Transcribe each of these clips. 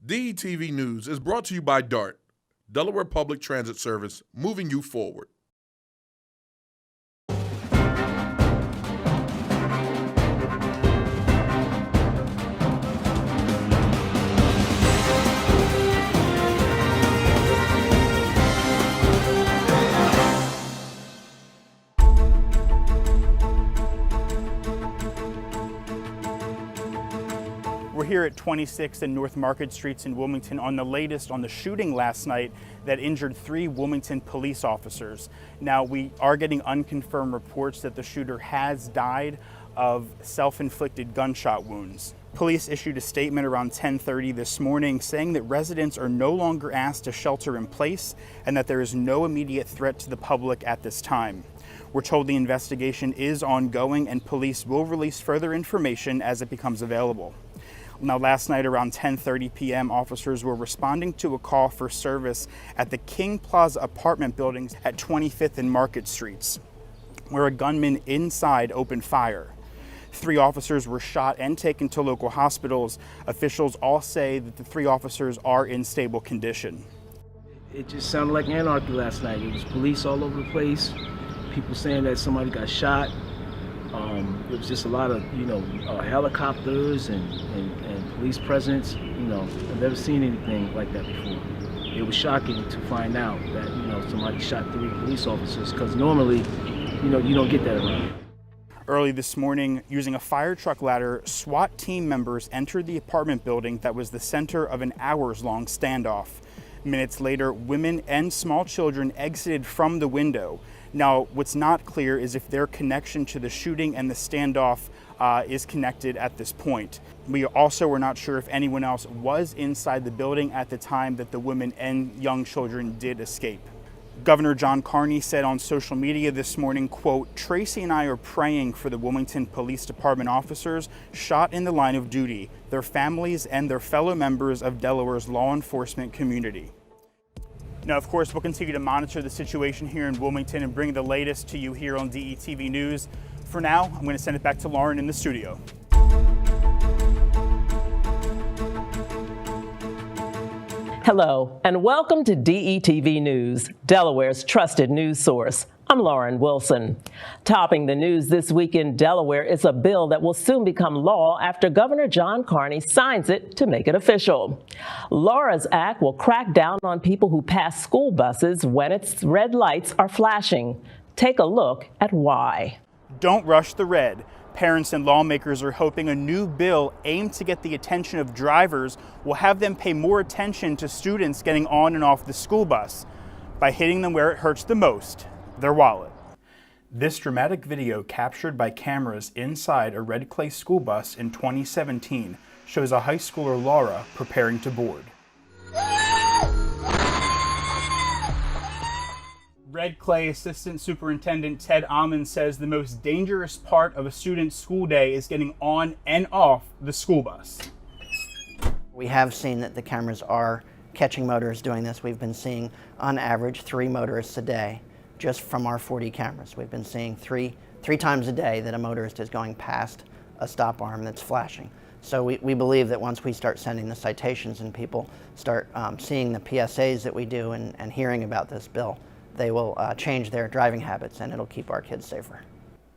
DETV News is brought to you by DART, Delaware Public Transit Service, moving you forward. We're here at 26th and North Market Streets in Wilmington on the latest on the shooting last night that injured 3 Wilmington police officers. Now, we are getting unconfirmed reports that the shooter has died of self-inflicted gunshot wounds. Police issued a statement around 10:30 this morning saying that residents are no longer asked to shelter in place and that there is no immediate threat to the public at this time. We're told the investigation is ongoing and police will release further information as it becomes available. Now, last night around 10:30 p.m., officers were responding to a call for service at the King Plaza apartment buildings at 25th and Market Streets, where a gunman inside opened fire. 3 officers were shot and taken to local hospitals. Officials all say that the 3 officers are in stable condition. It just sounded like anarchy last night. It was police all over the place, people saying that somebody got shot. It was just a lot of, helicopters and police presence. I've never seen anything like that before. It was shocking to find out that, somebody shot 3 police officers, because normally, you don't get that around. Early this morning, using a fire truck ladder, SWAT team members entered the apartment building that was the center of an hours-long standoff. Minutes later, women and small children exited from the window. Now, what's not clear is if their connection to the shooting and the standoff is connected at this point. We also were not sure if anyone else was inside the building at the time that the women and young children did escape. Governor John Carney said on social media this morning, quote, "Tracy and I are praying for the Wilmington Police Department officers shot in the line of duty, their families, and their fellow members of Delaware's law enforcement community." Now, of course, we'll continue to monitor the situation here in Wilmington and bring the latest to you here on DETV News. For now, I'm going to send it back to Lauren in the studio. Hello, and welcome to DETV News, Delaware's trusted news source. I'm Lauren Wilson. Topping the news this week in Delaware is a bill that will soon become law after Governor John Carney signs it to make it official. Laura's Act will crack down on people who pass school buses when its red lights are flashing. Take a look at why. Don't rush the red. Parents and lawmakers are hoping a new bill aimed to get the attention of drivers will have them pay more attention to students getting on and off the school bus by hitting them where it hurts the most, their wallet. This dramatic video captured by cameras inside a red clay school bus in 2017 shows a high schooler, Laura, preparing to board. Red Clay Assistant Superintendent Ted Amon says the most dangerous part of a student's school day is getting on and off the school bus. We have seen that the cameras are catching motorists doing this. We've been seeing, on average, 3 motorists a day just from our 40 cameras. We've been seeing three times a day that a motorist is going past a stop arm that's flashing. So we believe that once we start sending the citations and people start seeing the PSAs that we do and hearing about this bill, they will change their driving habits and it'll keep our kids safer.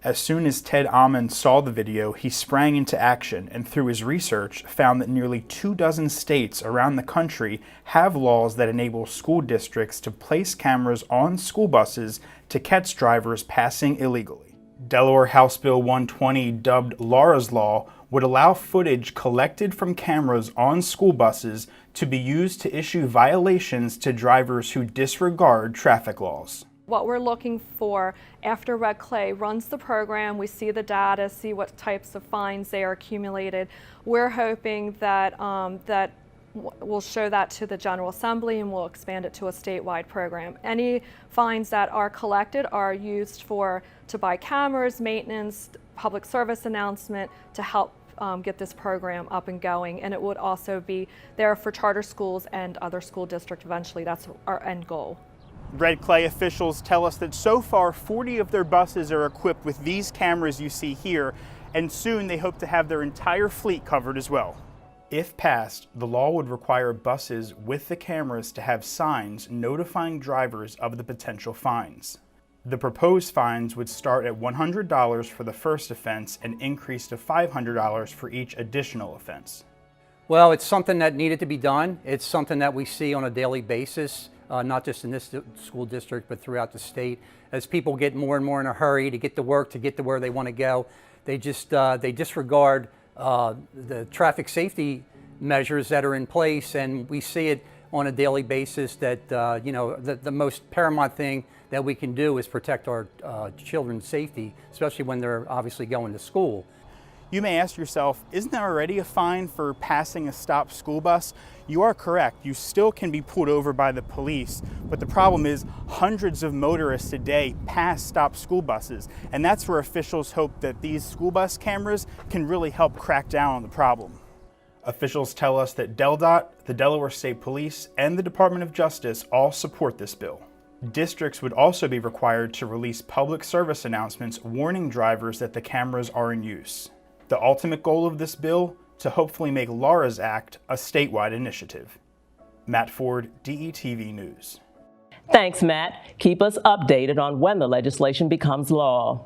As soon as Ted Amon saw the video, he sprang into action and through his research found that nearly 24 states around the country have laws that enable school districts to place cameras on school buses to catch drivers passing illegally. Delaware House Bill 120, dubbed Laura's Law, would allow footage collected from cameras on school buses to be used to issue violations to drivers who disregard traffic laws. What we're looking for after Red Clay runs the program, we see the data, see what types of fines they are accumulated. We're hoping that we'll show that to the General Assembly and we'll expand it to a statewide program. Any fines that are collected are used to buy cameras, maintenance, public service announcement to help get this program up and going. And it would also be there for charter schools and other school districts eventually. That's our end goal. Red Clay officials tell us that so far 40 of their buses are equipped with these cameras you see here, and soon they hope to have their entire fleet covered as well. If passed, the law would require buses with the cameras to have signs notifying drivers of the potential fines. The proposed fines would start at $100 for the first offense and increase to $500 for each additional offense. Well, it's something that needed to be done. It's something that we see on a daily basis, not just in this school district, but throughout the state. As people get more and more in a hurry to get to work, to get to where they want to go, they disregard the traffic safety measures that are in place, and we see it on a daily basis that the most paramount thing that we can do is protect our children's safety, especially when they're obviously going to school. You may ask yourself, isn't there already a fine for passing a stopped school bus? You are correct. You still can be pulled over by the police, but the problem is hundreds of motorists a day pass stopped school buses, and that's where officials hope that these school bus cameras can really help crack down on the problem. Officials tell us that DelDOT, the Delaware State Police, and the Department of Justice all support this bill. Districts would also be required to release public service announcements warning drivers that the cameras are in use. The ultimate goal of this bill, to hopefully make Laura's Act a statewide initiative. Matt Ford, DETV News. Thanks, Matt. Keep us updated on when the legislation becomes law.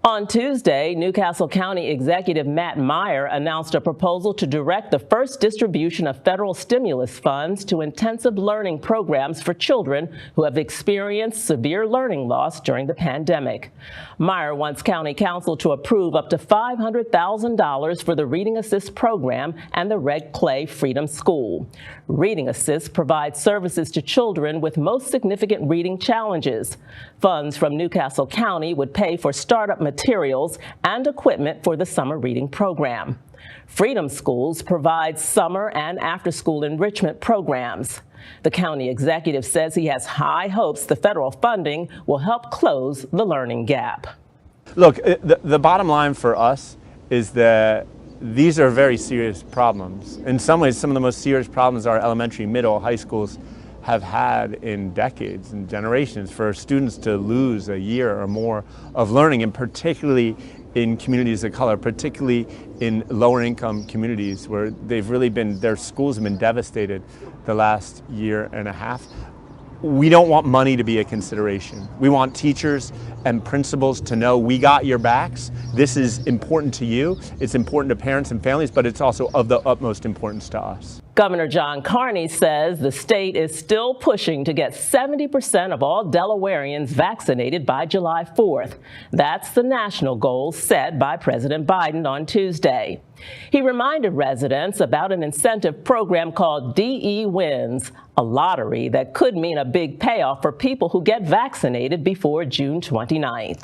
On Tuesday, Newcastle County Executive Matt Meyer announced a proposal to direct the first distribution of federal stimulus funds to intensive learning programs for children who have experienced severe learning loss during the pandemic. Meyer wants County Council to approve up to $500,000 for the Reading Assist program and the Red Clay Freedom School. Reading Assist provides services to children with most significant reading challenges. Funds from Newcastle County would pay for startup materials and equipment for the summer reading program. Freedom Schools provides summer and after-school enrichment programs. The county executive says he has high hopes the federal funding will help close the learning gap. Look, the bottom line for us is that these are very serious problems. In some ways, some of the most serious problems our elementary, middle, high schools have had in decades and generations, for students to lose a year or more of learning, and particularly in communities of color, particularly in lower income communities where they've really been, their schools have been devastated the last year and a half. We don't want money to be a consideration. We want teachers and principals to know we got your backs. This is important to you. It's important to parents and families, but it's also of the utmost importance to us. Governor John Carney says the state is still pushing to get 70% of all Delawareans vaccinated by July 4th. That's the national goal set by President Biden on Tuesday. He reminded residents about an incentive program called DE Wins, a lottery that could mean a big payoff for people who get vaccinated before June 29th.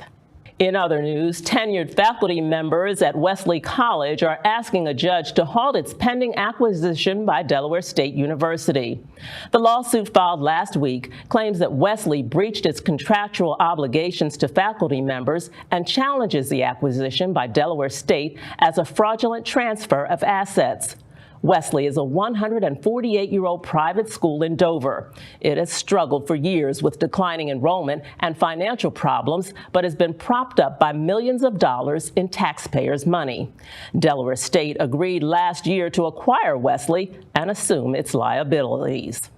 In other news, tenured faculty members at Wesley College are asking a judge to halt its pending acquisition by Delaware State University. The lawsuit filed last week claims that Wesley breached its contractual obligations to faculty members and challenges the acquisition by Delaware State as a fraudulent transfer of assets. Wesley is a 148-year-old private school in Dover. It has struggled for years with declining enrollment and financial problems, but has been propped up by millions of dollars in taxpayers' money. Delaware State agreed last year to acquire Wesley and assume its liabilities.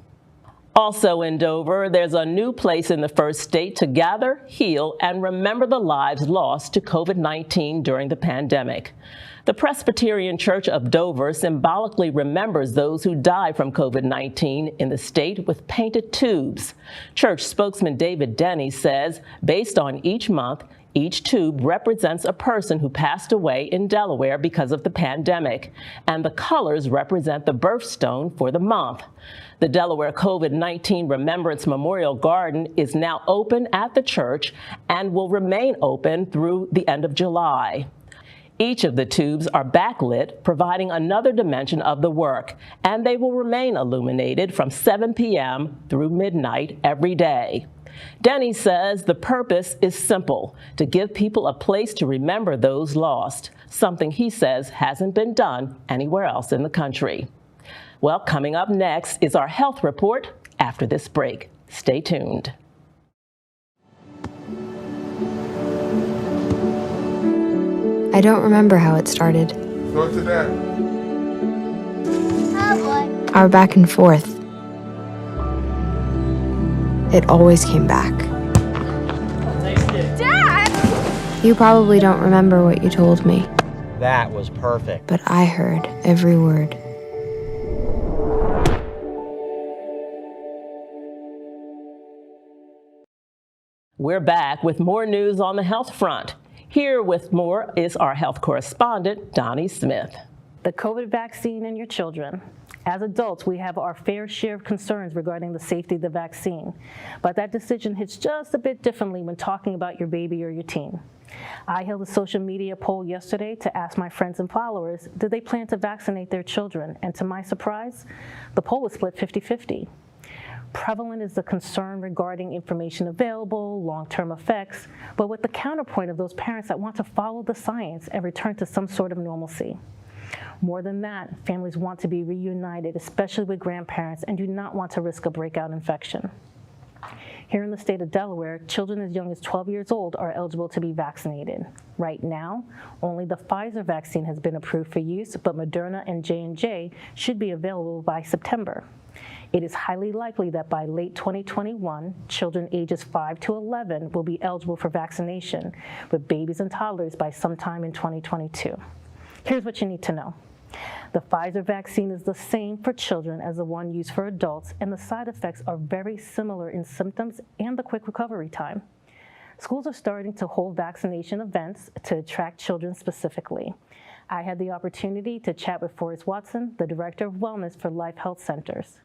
Also in Dover, there's a new place in the first state to gather, heal, and remember the lives lost to COVID-19 during the pandemic. The Presbyterian Church of Dover symbolically remembers those who died from COVID-19 in the state with painted tubes. Church spokesman David Denny says, based on each month, each tube represents a person who passed away in Delaware because of the pandemic, and the colors represent the birthstone for the month. The Delaware COVID-19 Remembrance Memorial Garden is now open at the church and will remain open through the end of July. Each of the tubes are backlit, providing another dimension of the work, and they will remain illuminated from 7 p.m. through midnight every day. Denny says the purpose is simple, to give people a place to remember those lost, something he says hasn't been done anywhere else in the country. Well, coming up next is our health report after this break. Stay tuned. I don't remember how it started. Go to that. our back and forth, it always came back. Dad! You probably don't remember what you told me, That was perfect. but I heard every word. We're back with more news on the health front. Here with more is our health correspondent, Donnie Smith. The COVID vaccine in your children. As adults, we have our fair share of concerns regarding the safety of the vaccine, but that decision hits just a bit differently when talking about your baby or your teen. I held a social media poll yesterday to ask my friends and followers, did they plan to vaccinate their children? And to my surprise, the poll was split 50-50. Prevalent is the concern regarding information available, long-term effects, but with the counterpoint of those parents that want to follow the science and return to some sort of normalcy. More than that, families want to be reunited, especially with grandparents, and do not want to risk a breakout infection. Here in the state of Delaware, children as young as 12 years old are eligible to be vaccinated. Right now, only the Pfizer vaccine has been approved for use, but Moderna and J&J should be available by September. It is highly likely that by late 2021, children ages 5 to 11 will be eligible for vaccination, with babies and toddlers by sometime in 2022. Here's what you need to know. The Pfizer vaccine is the same for children as the one used for adults, and the side effects are very similar in symptoms and the quick recovery time. Schools are starting to hold vaccination events to attract children specifically. I had the opportunity to chat with Forrest Watson, the Director of Wellness for Life Health Centers.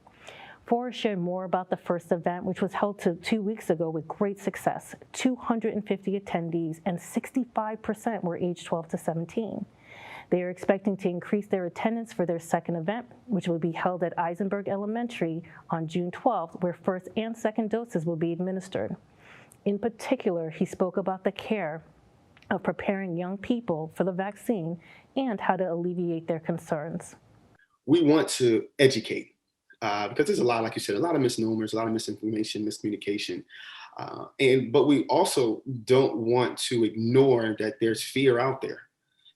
Forrest shared more about the first event, which was held 2 weeks ago with great success. 250 attendees, and 65% were aged 12 to 17. They are expecting to increase their attendance for their second event, which will be held at Eisenberg Elementary on June 12th, where first and second doses will be administered. In particular, he spoke about the care of preparing young people for the vaccine and how to alleviate their concerns. We want to educate because there's a lot, like you said, a lot of misnomers, a lot of misinformation, miscommunication. But we also don't want to ignore that there's fear out there.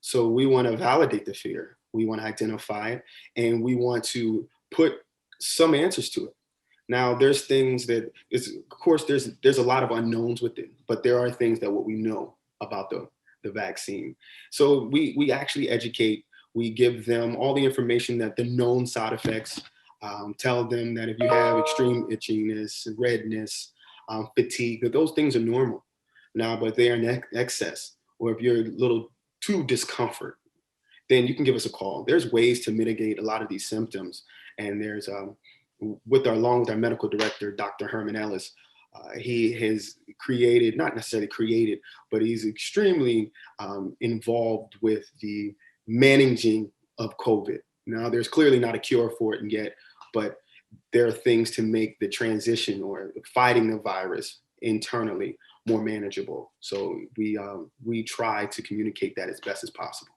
So we want to validate the fear. We want to identify it, and we want to put some answers to it. Now, there's things that of course, there's a lot of unknowns with it, but there are things that what we know about the vaccine. So we actually educate. We give them all the information that the known side effects. Tell them that if you have extreme itchiness, redness, fatigue, that those things are normal now, but they are in excess. Or if you're a little too discomfort, then you can give us a call. There's ways to mitigate a lot of these symptoms. And there's, along with our medical director, Dr. Herman Ellis, he has created, not necessarily created, but he's extremely involved with the managing of COVID. Now, there's clearly not a cure for it yet, but there are things to make the transition or fighting the virus internally more manageable. So we try to communicate that as best as possible.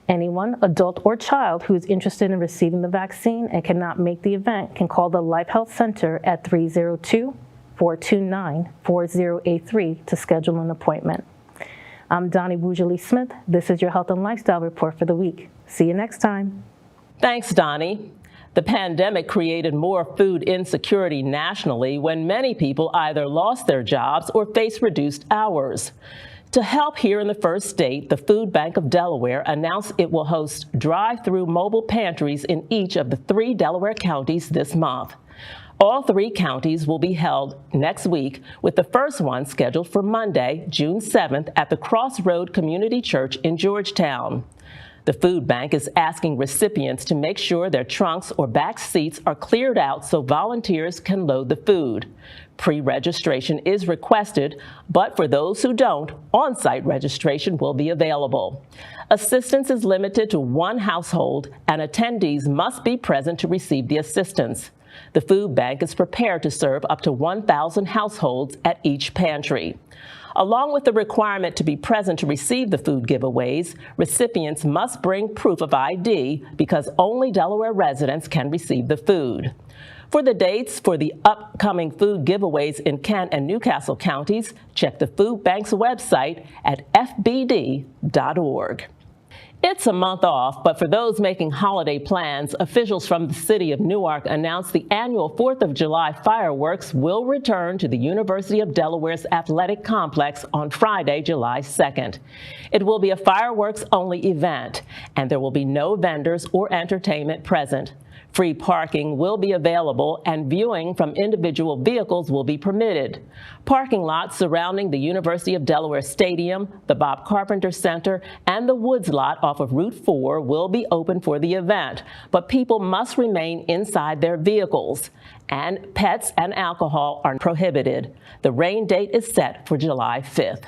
Anyone, adult or child, who is interested in receiving the vaccine and cannot make the event can call the Life Health Center at 302-429-4083 to schedule an appointment. I'm Donnie Bougeli Smith. This is your Health and Lifestyle Report for the week. See you next time. Thanks, Donnie. The pandemic created more food insecurity nationally when many people either lost their jobs or faced reduced hours. To help here in the first state, the Food Bank of Delaware announced it will host drive-through mobile pantries in each of the 3 Delaware counties this month. All 3 counties will be held next week, with the first one scheduled for Monday, June 7th at the Crossroad Community Church in Georgetown. The food bank is asking recipients to make sure their trunks or back seats are cleared out so volunteers can load the food. Pre-registration is requested, but for those who don't, on-site registration will be available. Assistance is limited to 1 household, and attendees must be present to receive the assistance. The food bank is prepared to serve up to 1,000 households at each pantry. Along with the requirement to be present to receive the food giveaways, recipients must bring proof of ID because only Delaware residents can receive the food. For the dates for the upcoming food giveaways in Kent and Newcastle counties, check the food bank's website at fbd.org. It's a month off, but for those making holiday plans, officials from the city of Newark announced the annual 4th of July fireworks will return to the University of Delaware's athletic complex on Friday, July 2nd. It will be a fireworks-only event, and there will be no vendors or entertainment present. Free parking will be available and viewing from individual vehicles will be permitted. Parking lots surrounding the University of Delaware Stadium, the Bob Carpenter Center, and the Woods lot off of Route 4 will be open for the event, but people must remain inside their vehicles, and pets and alcohol are prohibited. The rain date is set for July 5th.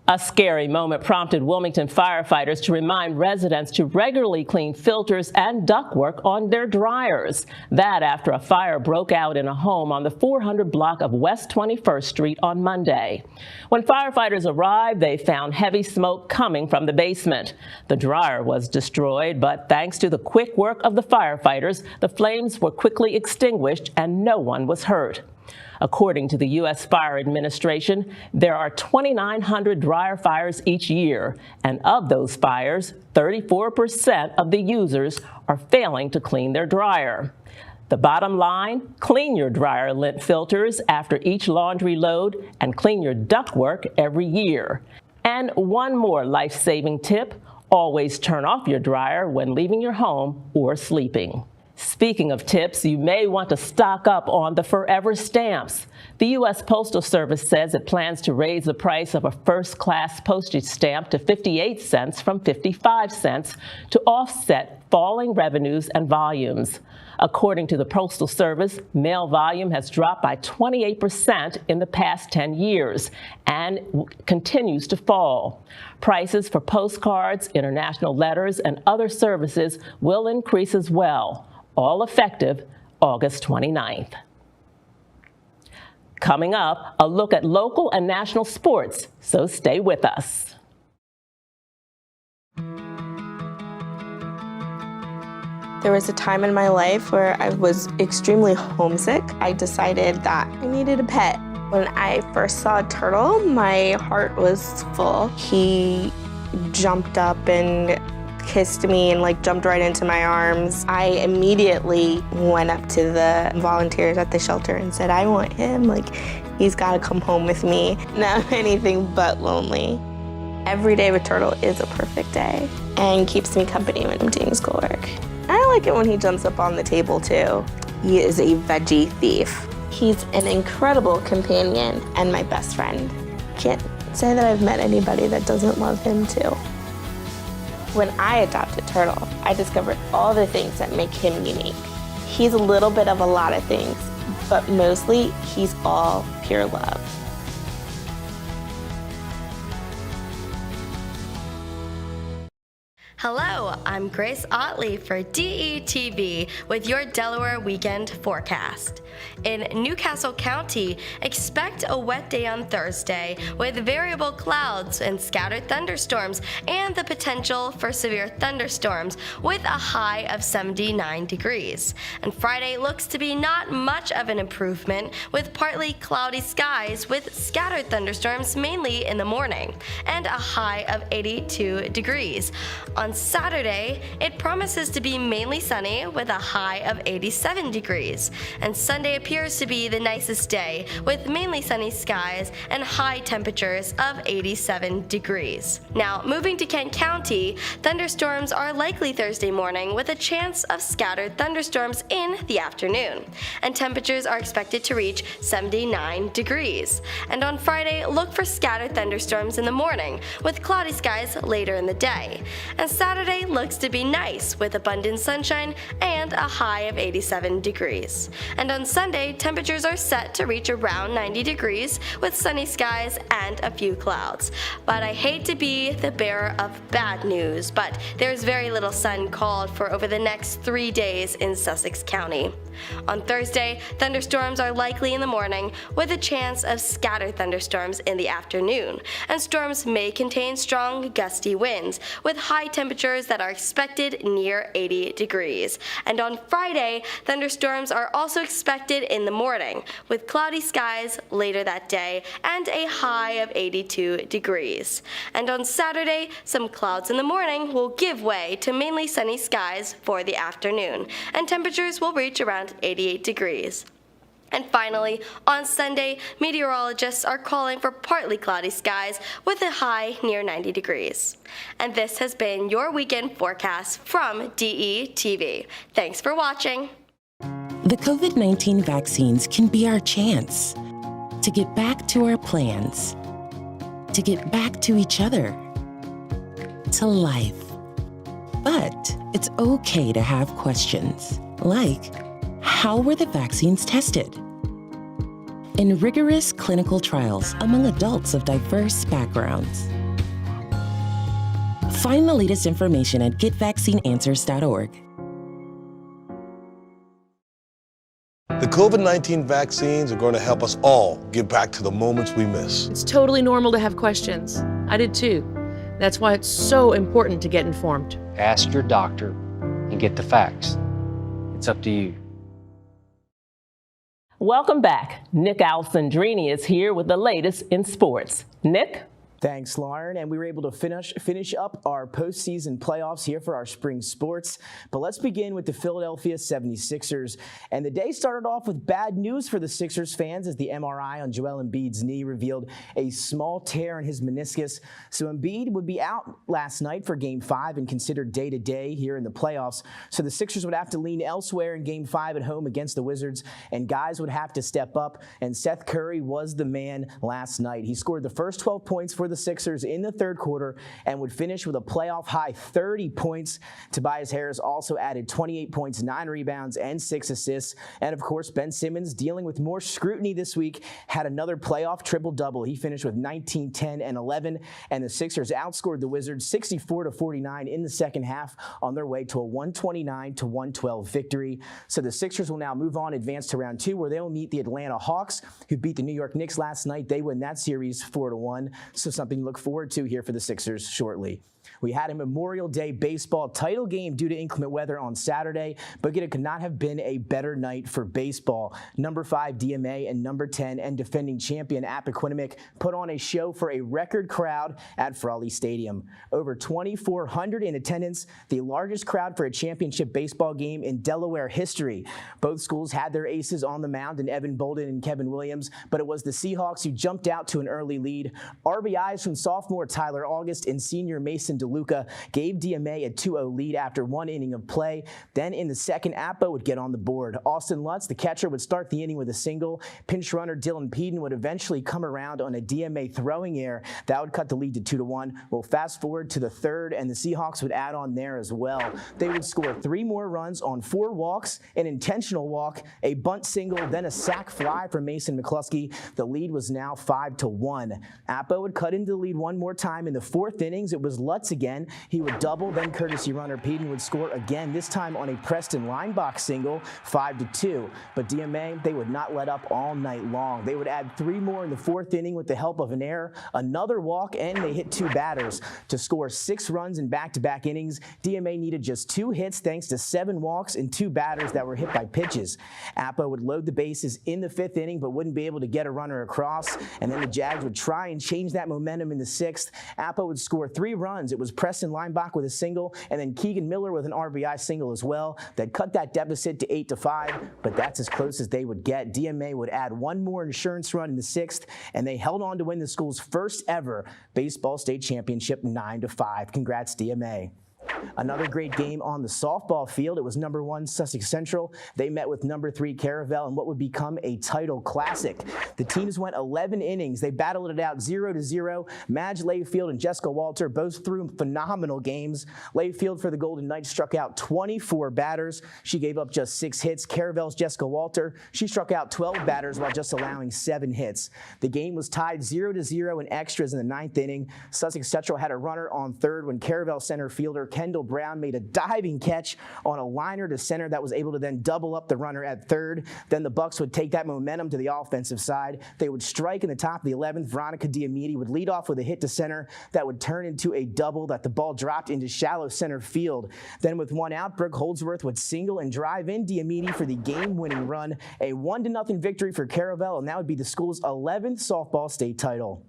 A scary moment prompted Wilmington firefighters to remind residents to regularly clean filters and ductwork on their dryers. That after a fire broke out in a home on the 400 block of West 21st Street on Monday. When firefighters arrived, they found heavy smoke coming from the basement. The dryer was destroyed, but thanks to the quick work of the firefighters, the flames were quickly extinguished and no one was hurt. According to the U.S. Fire Administration, there are 2,900 dryer fires each year, and of those fires, 34% of the users are failing to clean their dryer. The bottom line, clean your dryer lint filters after each laundry load and clean your ductwork every year. And one more life-saving tip, always turn off your dryer when leaving your home or sleeping. Speaking of tips, you may want to stock up on the Forever stamps. The U.S. Postal Service says it plans to raise the price of a first-class postage stamp to 58 cents from 55 cents to offset falling revenues and volumes. According to the Postal Service, mail volume has dropped by 28% in the past 10 years and continues to fall. Prices for postcards, international letters, and other services will increase as well, all effective August 29th. Coming up, a look at local and national sports, so stay with us. There was a time in my life where I was extremely homesick. I decided that I needed a pet. When I first saw a turtle, my heart was full. He jumped up and kissed me and jumped right into my arms. I immediately went up to the volunteers at the shelter and said, I want him, he's gotta come home with me. Now I'm anything but lonely. Every day with Turtle is a perfect day and keeps me company when I'm doing schoolwork. I like it when he jumps up on the table too. He is a veggie thief. He's an incredible companion and my best friend. Can't say that I've met anybody that doesn't love him too. When I adopted Turtle, I discovered all the things that make him unique. He's a little bit of a lot of things, but mostly he's all pure love. Hello, I'm Grace Otley for DETV with your Delaware weekend forecast. In Newcastle County, expect a wet day on Thursday with variable clouds and scattered thunderstorms and the potential for severe thunderstorms with a high of 79 degrees. And Friday looks to be not much of an improvement with partly cloudy skies with scattered thunderstorms mainly in the morning and a high of 82 degrees. On Saturday, it promises to be mainly sunny with a high of 87 degrees, and Sunday appears to be the nicest day with mainly sunny skies and high temperatures of 87 degrees. Now, moving to Kent County, thunderstorms are likely Thursday morning with a chance of scattered thunderstorms in the afternoon, and temperatures are expected to reach 79 degrees. And on Friday, look for scattered thunderstorms in the morning with cloudy skies later in the day. And Saturday looks to be nice with abundant sunshine and a high of 87 degrees. And on Sunday, temperatures are set to reach around 90 degrees with sunny skies and a few clouds. But I hate to be the bearer of bad news, but there's very little sun called for over the next 3 days in Sussex County. On Thursday, thunderstorms are likely in the morning with a chance of scattered thunderstorms in the afternoon, and storms may contain strong gusty winds with high temperatures that are expected near 80 degrees. And on Friday, thunderstorms are also expected in the morning with cloudy skies later that day and a high of 82 degrees. And on Saturday, some clouds in the morning will give way to mainly sunny skies for the afternoon, and temperatures will reach around 88 degrees. And finally, on Sunday, meteorologists are calling for partly cloudy skies with a high near 90 degrees. And this has been your weekend forecast from DETV. Thanks for watching. The COVID-19 vaccines can be our chance to get back to our plans, to get back to each other, to life. But it's okay to have questions, like, how were the vaccines tested? In rigorous clinical trials among adults of diverse backgrounds. Find the latest information at getvaccineanswers.org. The COVID-19 vaccines are going to help us all get back to the moments we miss. It's totally normal to have questions. I did too. That's why it's so important to get informed. Ask your doctor and get the facts. It's up to you. Welcome back. Nick Alessandrini is here with the latest in sports. Nick? Thanks, Lauren. And we were able to finish up our postseason playoffs here for our spring sports. But let's begin with the Philadelphia 76ers. And the day started off with bad news for the Sixers fans as the MRI on Joel Embiid's knee revealed a small tear in his meniscus. So Embiid would be out last night for Game 5 and considered day-to-day here in the playoffs. So the Sixers would have to lean elsewhere in Game 5 at home against the Wizards, and guys would have to step up. And Seth Curry was the man last night. He scored the first 12 points for the Sixers in the third quarter and would finish with a playoff high 30 points. Tobias Harris also added 28 points, 9 rebounds, and 6 assists. And of course, Ben Simmons, dealing with more scrutiny this week, had another playoff triple-double. He finished with 19, 10, and 11, and the Sixers outscored the Wizards 64-49 in the second half on their way to a 129-112 victory. So the Sixers will now move on, advance to round 2, where they will meet the Atlanta Hawks, who beat the New York Knicks last night. They win that series 4-1. So something to look forward to here for the Sixers shortly. We had a Memorial Day baseball title game due to inclement weather on Saturday, but it could not have been a better night for baseball. Number 5 DMA and number 10 and defending champion Appoquinimink put on a show for a record crowd at Frawley Stadium. Over 2,400 in attendance, the largest crowd for a championship baseball game in Delaware history. Both schools had their aces on the mound in Evan Bolden and Kevin Williams, but it was the Seahawks who jumped out to an early lead. RBIs from sophomore Tyler August and senior Mason DeLuca gave DMA a 2-0 lead after 1 inning of play. Then in the second, Appo would get on the board. Austin Lutz, the catcher, would start the inning with a single. Pinch runner Dylan Peden would eventually come around on a DMA throwing error. That would cut the lead to 2-1. We'll fast forward to the third, and the Seahawks would add on there as well. They would score 3 more runs on 4 walks, an intentional walk, a bunt single, then a sac fly from Mason McCluskey. The lead was now 5-1. Appo would cut into the lead one more time in the fourth innings. It was Lutz again. He would double, then courtesy runner Peden would score again, this time on a Preston line box single, 5-2. But DMA, they would not let up all night long. They would add 3 more in the fourth inning with the help of an error, another walk, and they hit 2 batters to score 6 runs in back-to-back innings. DMA needed just 2 hits thanks to 7 walks and 2 batters that were hit by pitches. Appo would load the bases in the 5th inning but wouldn't be able to get a runner across, and then the Jags would try and change that momentum in the 6th. Appo would score 3 runs. It was Preston Leinbach with a single, and then Keegan Miller with an RBI single as well. That cut that deficit to 8-5, but that's as close as they would get. DMA would add 1 more insurance run in the 6th, and they held on to win the school's first ever baseball state championship 9-5. Congrats, DMA. Another great game on the softball field. It was number 1 Sussex Central. They met with number 3 Caravel in what would become a title classic. The teams went 11 innings. They battled it out 0-0. Madge Layfield and Jessica Walter both threw phenomenal games. Layfield for the Golden Knights struck out 24 batters. She gave up just 6 hits. Caravel's Jessica Walter, she struck out 12 batters while just allowing 7 hits. The game was tied 0-0 in extras in the 9th inning. Sussex Central had a runner on third when Caravel center fielder Kendall Brown made a diving catch on a liner to center that was able to then double up the runner at third. Then the Bucks would take that momentum to the offensive side. They would strike in the top of the 11th. Veronica Diamidi would lead off with a hit to center that would turn into a double that the ball dropped into shallow center field. Then with one out, Brooke Holdsworth would single and drive in Diamidi for the game-winning run. A 1-0 victory for Caravel, and that would be the school's 11th softball state title.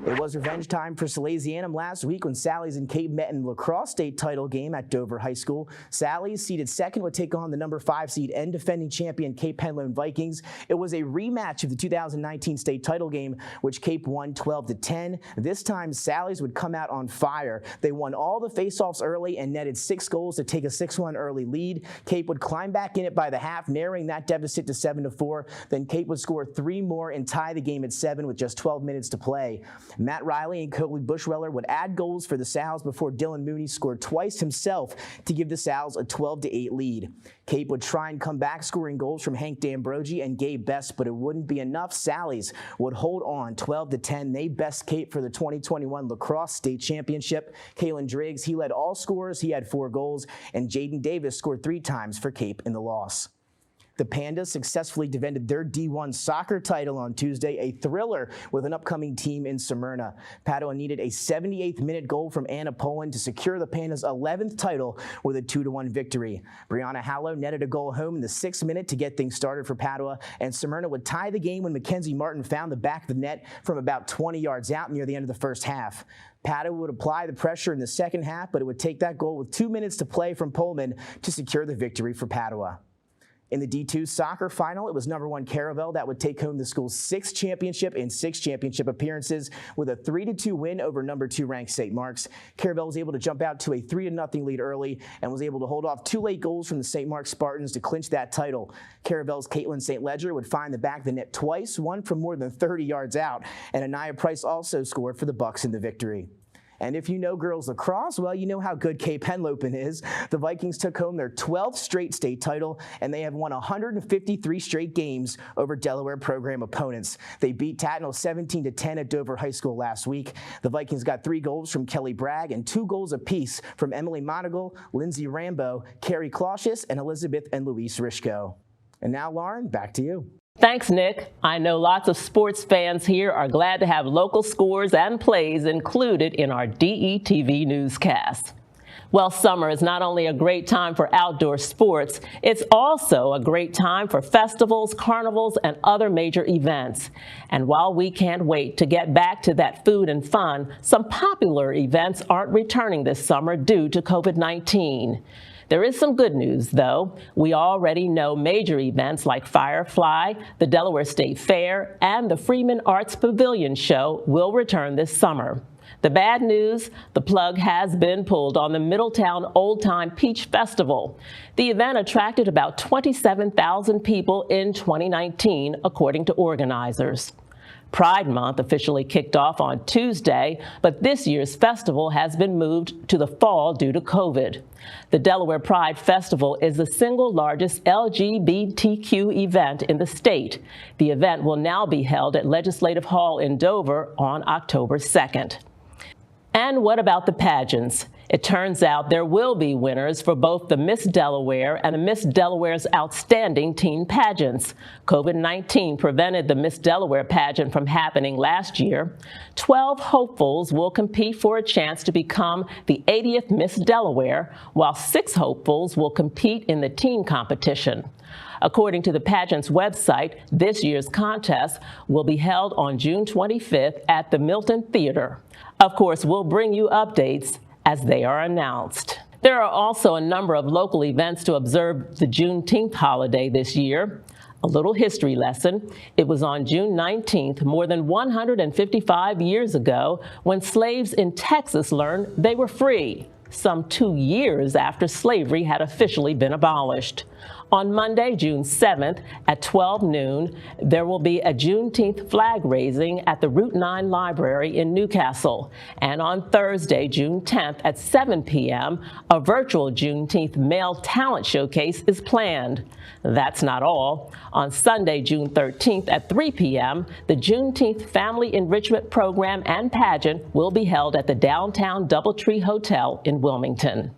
It was revenge time for Salesianum last week when Sally's and Cape met in the lacrosse state title game at Dover High School. Sally's, seeded second, would take on the number 5 seed and defending champion Cape Henlopen Vikings. It was a rematch of the 2019 state title game, which Cape won 12-10. This time, Sally's would come out on fire. They won all the faceoffs early and netted 6 goals to take a 6-1 early lead. Cape would climb back in it by the half, narrowing that deficit to 7-4. Then Cape would score 3 more and tie the game at 7 with just 12 minutes to play. Matt Riley and Coley Bushweller would add goals for the Sal's before Dylan Mooney scored twice himself to give the Sal's a 12-8 lead. Cape would try and come back, scoring goals from Hank D'Ambrogi and Gabe Best, but it wouldn't be enough. Sally's would hold on 12-10. They best Cape for the 2021 lacrosse state championship. Kalen Driggs, he led all scorers. He had 4 goals, and Jaden Davis scored 3 times for Cape in the loss. The Pandas successfully defended their D1 soccer title on Tuesday, a thriller with an upcoming team in Smyrna. Padua needed a 78th minute goal from Anna Poland to secure the Pandas' 11th title with a 2-1 victory. Brianna Hallow netted a goal home in the 6th minute to get things started for Padua, and Smyrna would tie the game when Mackenzie Martin found the back of the net from about 20 yards out near the end of the first half. Padua would apply the pressure in the second half, but it would take that goal with 2 minutes to play from Pullman to secure the victory for Padua. In the D2 soccer final, it was number 1 Caravel that would take home the school's 6th championship in 6 championship appearances with a 3-2 win over number 2 ranked St. Mark's. Caravel was able to jump out to a 3-0 lead early and was able to hold off 2 late goals from the St. Mark's Spartans to clinch that title. Caravel's Caitlin St. Ledger would find the back of the net twice, one from more than 30 yards out, and Anaya Price also scored for the Bucks in the victory. And if you know girls lacrosse, well, you know how good Cape Henlopen is. The Vikings took home their 12th straight state title, and they have won 153 straight games over Delaware program opponents. They beat Tatnall 17-10 at Dover High School last week. The Vikings got 3 goals from Kelly Bragg and 2 goals apiece from Emily Monagle, Lindsay Rambo, Carrie Clausius, and Elizabeth and Luis Rishko. And now, Lauren, back to you. Thanks, Nick. I know lots of sports fans here are glad to have local scores and plays included in our DETV newscast. Well, summer is not only a great time for outdoor sports, it's also a great time for festivals, carnivals, and other major events. And while we can't wait to get back to that food and fun, some popular events aren't returning this summer due to COVID-19. There is some good news, though. We already know major events like Firefly, the Delaware State Fair, and the Freeman Arts Pavilion Show will return this summer. The bad news, the plug has been pulled on the Middletown Old Time Peach Festival. The event attracted about 27,000 people in 2019, according to organizers. Pride Month officially kicked off on Tuesday, but this year's festival has been moved to the fall due to COVID. The Delaware Pride Festival is the single largest LGBTQ event in the state. The event will now be held at Legislative Hall in Dover on October 2nd. And what about the pageants? It turns out there will be winners for both the Miss Delaware and the Miss Delaware's Outstanding Teen Pageants. COVID-19 prevented the Miss Delaware pageant from happening last year. 12 hopefuls will compete for a chance to become the 80th Miss Delaware, while 6 hopefuls will compete in the teen competition. According to the pageant's website, this year's contest will be held on June 25th at the Milton Theater. Of course, we'll bring you updates as they are announced. There are also a number of local events to observe the Juneteenth holiday this year. A little history lesson. It was on June 19th, more than 155 years ago, when slaves in Texas learned they were free, some 2 years after slavery had officially been abolished. On Monday, June 7th at 12 noon, there will be a Juneteenth flag raising at the Route 9 Library in Newcastle. And on Thursday, June 10th at 7 p.m., a virtual Juneteenth male talent showcase is planned. That's not all. On Sunday, June 13th at 3 p.m., the Juneteenth Family Enrichment Program and Pageant will be held at the downtown DoubleTree Hotel in Wilmington.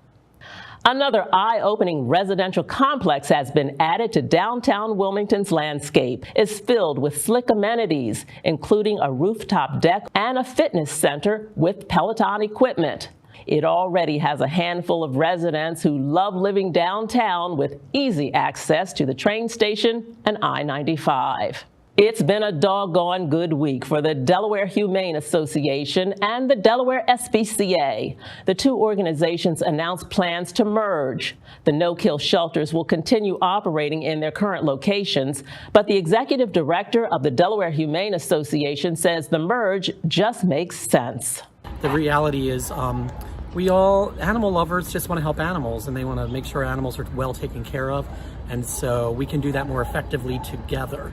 Another eye-opening residential complex has been added to downtown Wilmington's landscape. It's filled with slick amenities, including a rooftop deck and a fitness center with Peloton equipment. It already has a handful of residents who love living downtown with easy access to the train station and I-95. It's been a doggone good week for the Delaware Humane Association and the Delaware SPCA. The two organizations announced plans to merge. The no-kill shelters will continue operating in their current locations, but the executive director of the Delaware Humane Association says the merge just makes sense. The reality is animal lovers just want to help animals, and they want to make sure animals are well taken care of. And so we can do that more effectively together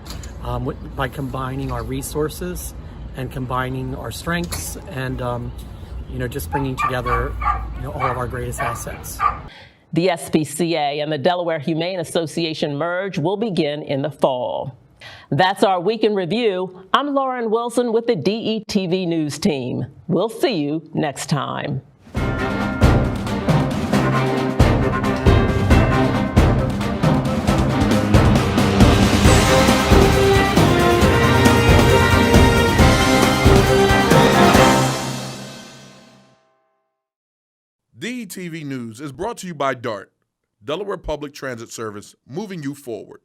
by combining our resources and combining our strengths and, just bringing together, all of our greatest assets. The SPCA and the Delaware Humane Association merge will begin in the fall. That's our Week in Review. I'm Lauren Wilson with the DETV News team. We'll see you next time. DETV News is brought to you by DART, Delaware Public Transit Service, moving you forward.